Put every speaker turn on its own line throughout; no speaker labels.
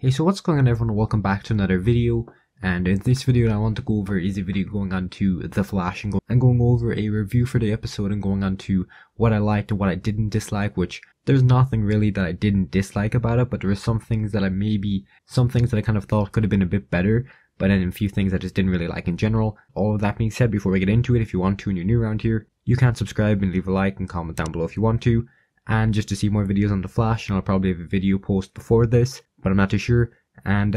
Hey, so what's going on everyone, welcome back to another video. And in this video I want to go over is a video going on to The Flash and going over a review for the episode and going on to what I liked and what I didn't dislike, which there's nothing really that I didn't dislike about it, but there were some things that I kind of thought could have been a bit better, but then a few things I just didn't really like in general. All of that being said, before we get into it, if you want to and you're new around here, you can subscribe and leave a like and comment down below if you want to. And just to see more videos on The Flash, and I'll probably have a video post before this, but I'm not too sure. And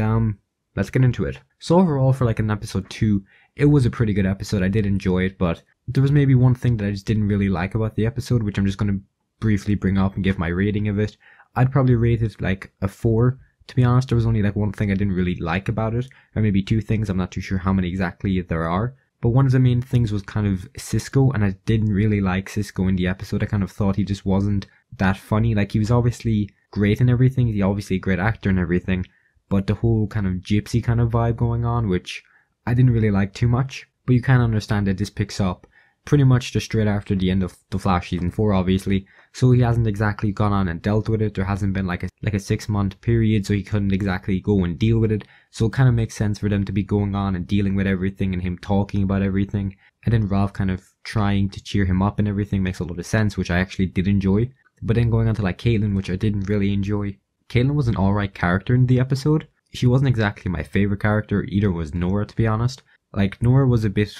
let's get into it. So overall, for like an episode 2, it was a pretty good episode. I did enjoy it, but there was maybe one thing that I just didn't really like about the episode, which I'm just going to briefly bring up and give my rating of it. I'd probably rate it like a 4. To be honest, there was only like one thing I didn't really like about it, or maybe two things. I'm not too sure how many exactly there are. But one of the main things was kind of Cisco, and I didn't really like Cisco in the episode. I kind of thought he just wasn't that funny. Like, he was obviously great and everything, he's obviously a great actor and everything, but the whole kind of gypsy kind of vibe going on, which I didn't really like too much. But you can understand that this picks up pretty much just straight after the end of The Flash season 4, obviously. So he hasn't exactly gone on and dealt with it. There hasn't been like a 6-month period, so he couldn't exactly go and deal with it. So it kind of makes sense for them to be going on and dealing with everything and him talking about everything. And then Ralph kind of trying to cheer him up and everything makes a lot of sense, which I actually did enjoy. But then going on to like Caitlin, which I didn't really enjoy. Caitlin was an alright character in the episode. She wasn't exactly my favorite character, either was Nora, to be honest. Like, Nora was a bit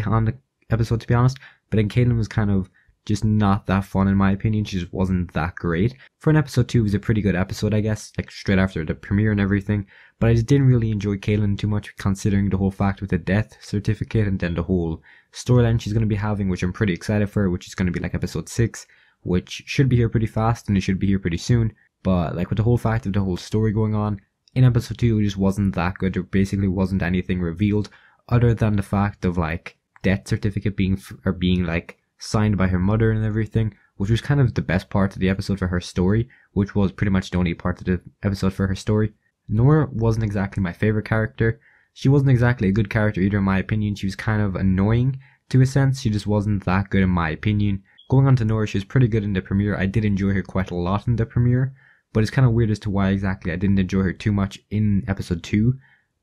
on the episode, to be honest, but then Caitlin was kind of just not that fun in my opinion. She just wasn't that great. For an episode 2, it was a pretty good episode, I guess, like straight after the premiere and everything, but I just didn't really enjoy Caitlin too much, considering the whole fact with the death certificate and then the whole storyline she's going to be having, which I'm pretty excited for, which is going to be like episode 6, which should be here pretty fast and it should be here pretty soon. But like with the whole fact of the whole story going on, in episode 2 it just wasn't that good. There basically wasn't anything revealed other than the fact of like death certificate being like signed by her mother and everything, which was kind of the best part of the episode for her story, which was pretty much the only part of the episode for her story. Nora wasn't exactly my favorite character. She wasn't exactly a good character either in my opinion. She was kind of annoying to a sense. She just wasn't that good in my opinion. Going on to Nora, she was pretty good in the premiere. I did enjoy her quite a lot in the premiere, but it's kind of weird as to why exactly I didn't enjoy her too much in episode 2.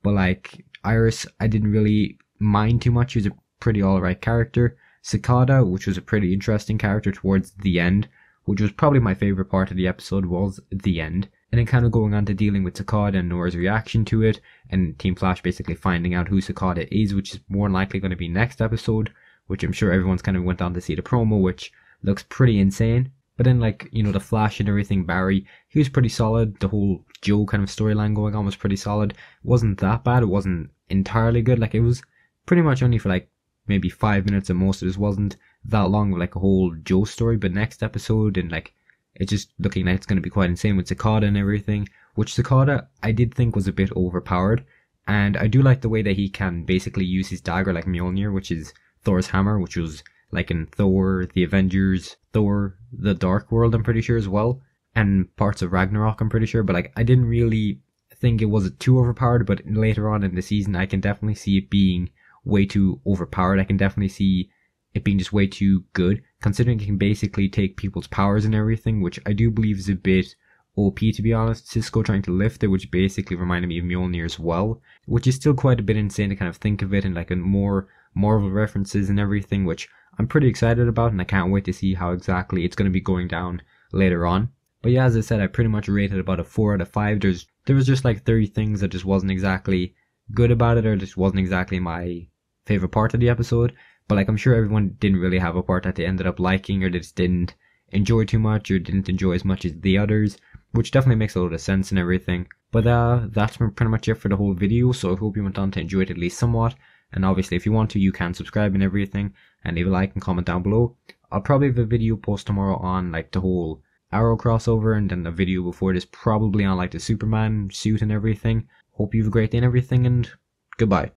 But like Iris, I didn't really mind too much. She was a pretty alright character. Cicada, which was a pretty interesting character towards the end, which was probably my favorite part of the episode, was the end. And then kind of going on to dealing with Cicada and Nora's reaction to it, and Team Flash basically finding out who Cicada is, which is more than likely going to be next episode, which I'm sure everyone's kind of went on to see the promo, which looks pretty insane. But then, like, you know, the Flash and everything, Barry, he was pretty solid. The whole Joe kind of storyline going on was pretty solid. It wasn't that bad. It wasn't entirely good. Like, it was pretty much only for like maybe 5 minutes at most. It just wasn't that long of like a whole Joe story. But next episode, and like, it's just looking like it's going to be quite insane with Cicada and everything. Which Cicada, I did think was a bit overpowered. And I do like the way that he can basically use his dagger like Mjolnir, which is Thor's hammer, which was like in Thor, the Avengers, Thor, the Dark World, I'm pretty sure as well, and parts of Ragnarok, I'm pretty sure. But like, I didn't really think it was too overpowered, but later on in the season I can definitely see it being way too overpowered. I can definitely see it being just way too good, considering it can basically take people's powers and everything, which I do believe is a bit OP, to be honest. Cisco trying to lift it, which basically reminded me of Mjolnir as well, which is still quite a bit insane to kind of think of it in like a more Marvel references and everything, which I'm pretty excited about, and I can't wait to see how exactly it's going to be going down later on. But yeah, as I said, I pretty much rated about a 4 out of 5. There was just like 30 things that just wasn't exactly good about it, or just wasn't exactly my favorite part of the episode. But like, I'm sure everyone didn't really have a part that they ended up liking, or they just didn't enjoy too much, or didn't enjoy as much as the others, which definitely makes a lot of sense and everything. But that's pretty much it for the whole video, so I hope you went on to enjoy it at least somewhat. And obviously, if you want to, you can subscribe and everything, and leave a like and comment down below. I'll probably have a video post tomorrow on like the whole Arrow crossover, and then a video before this probably on like the Superman suit and everything. Hope you have a great day and everything, and goodbye.